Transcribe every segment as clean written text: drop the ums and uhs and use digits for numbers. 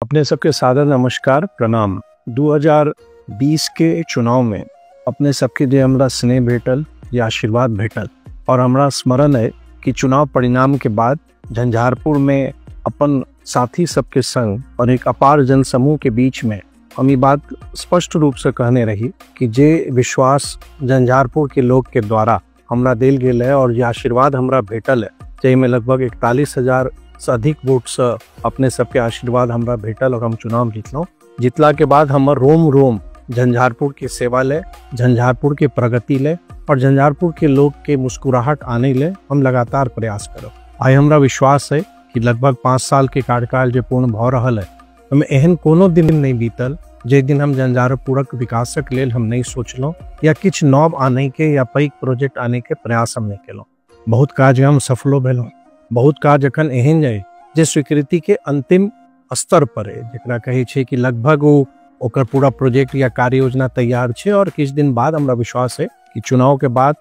अपने सबके सादर नमस्कार प्रणाम। 2020 के चुनाव में अपने सबके जे हमरा स्नेह भेटल या आशीर्वाद भेटल और हमरा स्मरण है कि चुनाव परिणाम के बाद झंझारपुर में अपन साथी सबके संग और एक अपार जनसमूह के बीच में हम ये बात स्पष्ट रूप से कहने रही कि जे विश्वास झंझारपुर के लोग के द्वारा हमरा दिल गेल है और ये आशीर्वाद हमरा भेटल है, जैमें लगभग 41,000 से अधिक वोट से अपने सबके आशीर्वाद हमरा भेटल और हम चुनाव जीतलों। जीतला के बाद हमर रोम रोम झंझारपुर की सेवा ले, झंझारपुर के प्रगति ले और झंझारपुर के लोग के मुस्कुराहट आने ले हम लगातार प्रयास करो। आई हमरा विश्वास है कि लगभग 5 साल के कार्यकाल जो पूर्ण भ रहल है हमें एहन कोनो दिन नहीं बीतल जे दिन हम झंझारपुरक विकासक लेल हम नहीं सोचलों या किछ नव आने के या पैघ प्रोजेक्ट आने के प्रयास हम नहीं केलों। बहुत काज हम सफलो भेलों, बहुत काज अखन एहन है जे स्वीकृति के अंतिम स्तर पर है, जेकरा कहे छे कि लगभग ओकर पूरा प्रोजेक्ट या कार्य योजना तैयार छे और किछ दिन बाद हमरा विश्वास है कि चुनाव के बाद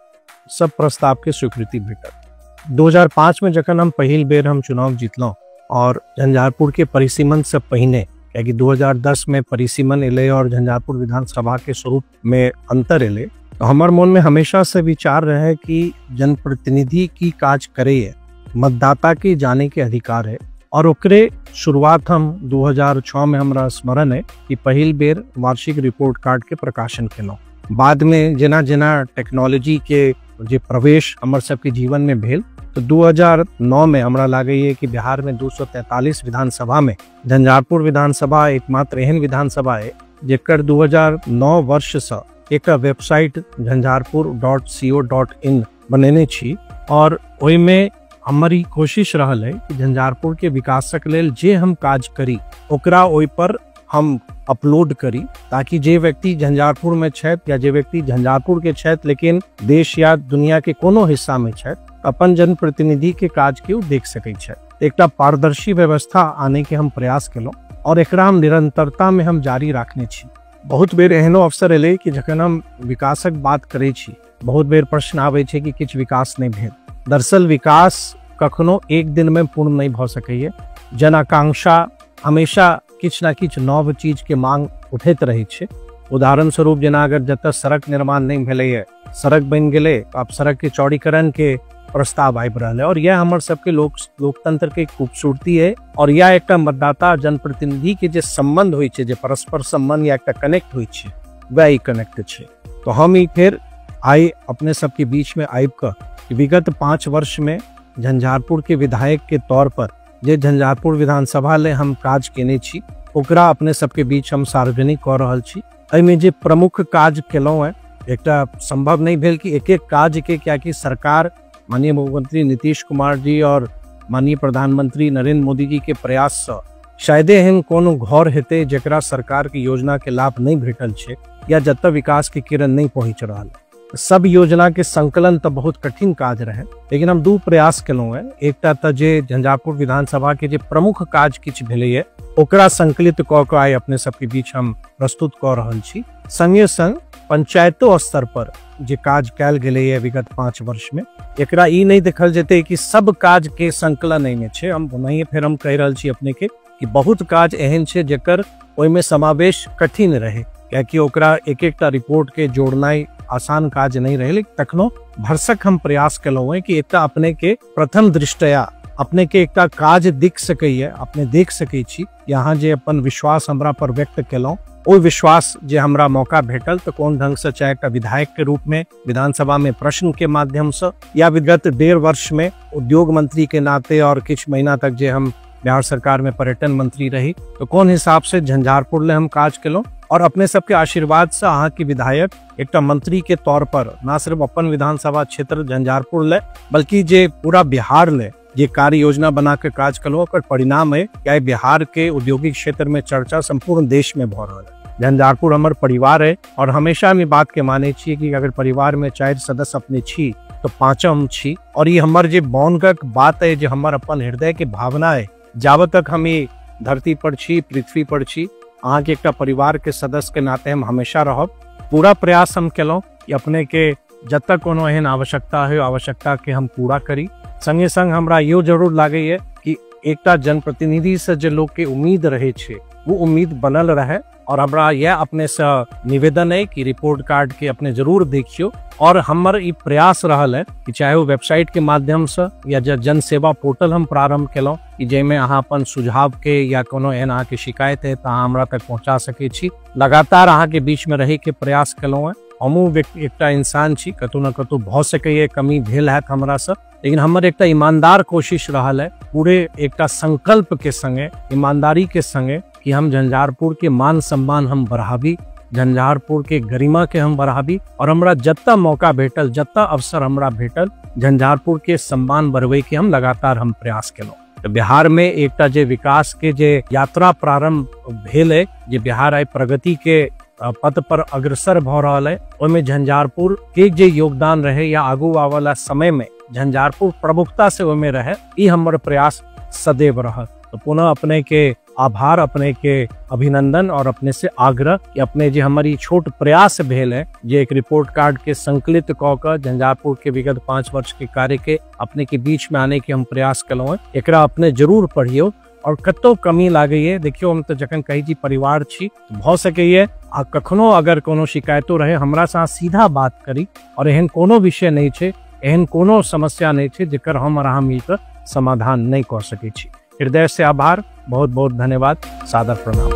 सब प्रस्ताव के स्वीकृति भेटत। 2005 में जखन हम पहिल बेर हम चुनाव जीतलों और झंझारपुर के परिसीमन से पहले कि 2010 में परिसीमन एले और झंझारपुर विधानसभा के स्वरूप में अंतर एले, तो हमार मन में हमेशा से विचार रहे कि जनप्रतिनिधि की काज करे है, मतदाता के जाने के अधिकार है और ओकरे शुरुआत हम 2006 में हमरा स्मरण है कि पहिल बेर वार्षिक रिपोर्ट कार्ड के प्रकाशन केलों। बाद में जेना जेना टेक्नोलॉजी के जे प्रवेश हमर सबके जीवन में भेल तो 2009 में हमरा लागे है कि बिहार में 243 विधानसभा में झंझारपुर विधानसभा एकमात्र एहन विधानसभा है जेकर 2009 वर्ष से एक वेबसाइट झंझारपुर.co.in बनेने छी और ओई में हमारी कोशिश रहल है कि झंझारपुर के विकासक लेल जे हम काज करी ओकरा ओई पर हम अपलोड करी, ताकि जे व्यक्ति झंझारपुर में छथि या जे व्यक्ति झंझारपुर के छथि लेकिन देश या दुनिया के कोनो हिस्सा में छथि अपन जनप्रतिनिधि के काज के देख सकै छथि। एकटा पारदर्शी व्यवस्था आने के हम प्रयास केलों और एकरा हम निरंतरता में हम जारी रखने छी। बहुत बेर एहनो अवसर एले कि जखन हम विकासक बात करे छी बहुत बेर प्रश्न आवे छे कि किछ विकास नहीं भेल। दरअसल विकास कखनो एक दिन में पूर्ण नहीं भ सकैए। जन आकांक्षा हमेशा किछ ना किछ नव चीज के मांग उठैत रहे छे। उदाहरण स्वरूप जना अगर जत सड़क निर्माण नहीं भेले है, सड़क बन गेले, अब सड़क के चौड़ीकरण के प्रस्ताव आबि रहल है और यह हमर सबके लोकतंत्र के खूबसूरती है और यह एक मतदाता जनप्रतिनिधि के जे संबंध होय छे, जे परस्पर संबंध या एक कनेक्ट होय छे, वह कनेक्ट छे। तो हम ही फिर आई अपने सबके बीच में आइब कर विगत 5 वर्ष में झंझारपुर के विधायक के तौर पर जे झंझारपुर विधानसभा ले हम काज केने छी ओकरा अपने सबके बीच हम सार्वजनिक कर रहल छी। एहिमे जे प्रमुख काज केलों है एकटा संभव नहीं भेल कि एक एक काज के, क्या कि सरकार माननीय मुख्यमंत्री नीतीश कुमार जी और माननीय प्रधानमंत्री नरेंद्र मोदी जी के प्रयास से शायद एहन कोनो घर हेते जेकरा सरकार की योजना के लाभ नहीं भेटल छे या जत विकास के किरण नहीं पहुंच रहा। सब योजना के संकलन तो बहुत कठिन काज रहे, लेकिन हम 2 प्रयास केलों है। एकटा त जे झंझारपुर विधानसभा के जे प्रमुख काज किछ भेले है ओकरा संकलित क के आइ अपने सबके बीच हम प्रस्तुत क रहल छी। संगे संग पंचायतों स्तर पर जे काज कैल गेले है विगत 5 वर्ष में एकरा ई नहीं देखल जेते कि सब काज के संकलन में छे। हम नहीं फिर हम कह रहल छी अपने के कि बहुत काज एहन छे जेकर ओइ में समावेश कठिन रहे, क्या कि ओकरा एक एकटा रिपोर्ट के जोड़नाई आसान काज नहीं रहे। लेकिन तखनो भरसक हम प्रयास केलों है कि एकटा अपने के प्रथम दृष्टया अपने के एकटा काज दिख सकैए, अपने देख सकै छी। यहाँ जे अपन विश्वास हमरा पर व्यक्त केलों ओ विश्वास जे हमरा मौका भेटल तो कोन ढंग से, चाहे एकटा विधायक के रूप में विधानसभा में प्रश्न के माध्यम से या विगत 1.5 वर्ष में उद्योग मंत्री के नाते और कुछ महीना तक जे हम बिहार सरकार में पर्यटन मंत्री रही तो कौन हिसाब से झंझारपुर ले हम काज केलों और अपने सबके आशीर्वाद से अहाँ के विधायक एक मंत्री के तौर पर न सिर्फ अपन विधानसभा क्षेत्र झंझारपुर ले बल्कि जे पूरा बिहार ले ये कार्य योजना बना के काज कलो ओकर परिणाम है क्या बिहार के औद्योगिक क्षेत्र में चर्चा संपूर्ण देश में भ रहा है। झंझारपुर हमर परिवार है और हमेशा हम बात के माने छी कि अगर परिवार में 4 सदस्य अपने छी तो 5म छी और ये हमर जे बौनक बात है, जो हमर अपन हृदय के भावना है, जावत तक हम ये धरती पर छी, पृथ्वी पर छी, अहाँ के एक परिवार के सदस्य के नाते हम हमेशा रहब। पूरा प्रयास हम केलों कि अपने के जब तक कोनो एहन आवश्यकता है आवश्यकता के हम पूरा करी। संगे संग हमरा यो जरूर लागे है कि एकटा जनप्रतिनिधि से जे लोग के उम्मीद रहे छे वो उम्मीद बनल रहे। और हमरा यह अपने से निवेदन है कि रिपोर्ट कार्ड के अपने जरूर देखियो। और हमर ई प्रयास रहल है कि चाहे वो वेबसाइट के माध्यम से या जन सेवा पोर्टल हम प्रारंभ केलौं कि जेमे अहाँ अपन सुझाव के या कोनो एहन अहाँ के शिकायत है तो हमरा तक पहुंचा सके छी। लगातार अहाँ के बीच में रहे के प्रयास केलौं है। हमू एकटा इंसान छी, कतौ न कतौ भ सकैए कमी भेल है हमरा से, लेकिन हमर एकटा ईमानदार कोशिश रहल है पूरे एकटा संकल्प के संगे, ईमानदारी के संगे कि हम झंझारपुर के मान सम्मान हम बढ़ाबी, झंझारपुर के गरिमा के हम बढ़ाबी। और हमरा जत्ता मौका भेटल, जत्ता अवसर हमरा भेटल, झंझारपुर के सम्मान बढ़ावे के हम लगातार हम प्रयास केलौं। तो बिहार में एकटा जे विकास के जे यात्रा प्रारंभ भेल है, जे बिहार आइ प्रगति के पथ पर अग्रसर भ रहल है, ओमे झंझारपुर के जे योगदान रहे या आगू आवाला समय में झंझारपुर प्रमुखता से ओमे रहे, ई हमर प्रयास सदैव रहत। तो पुनः अपने के आभार, अपने के अभिनंदन और अपने से आग्रह कि अपने जे हमारी छोट प्रयास भेल है, जे एक रिपोर्ट कार्ड के संकलित क के झंझारपुर के विगत 5 वर्ष के कार्य के अपने के बीच में आने के हम प्रयास कलौ है। एकरा अपने जरूर पढ़ियो और कतो कमी लागैए देखियो। हम तो जखन कही जी परिवार छी तो भ सकैए आ कखनो अगर कोनो शिकायतो रहे हमरा से सीधा बात करी, और एहन कोनो विषय नहीं छे, एहन कोनो समस्या नहीं छे जेकर हम और अहाँ मिलकर समाधान नहीं कर सके छी। हृदय से आभार, बहुत बहुत धन्यवाद, सादर प्रणाम।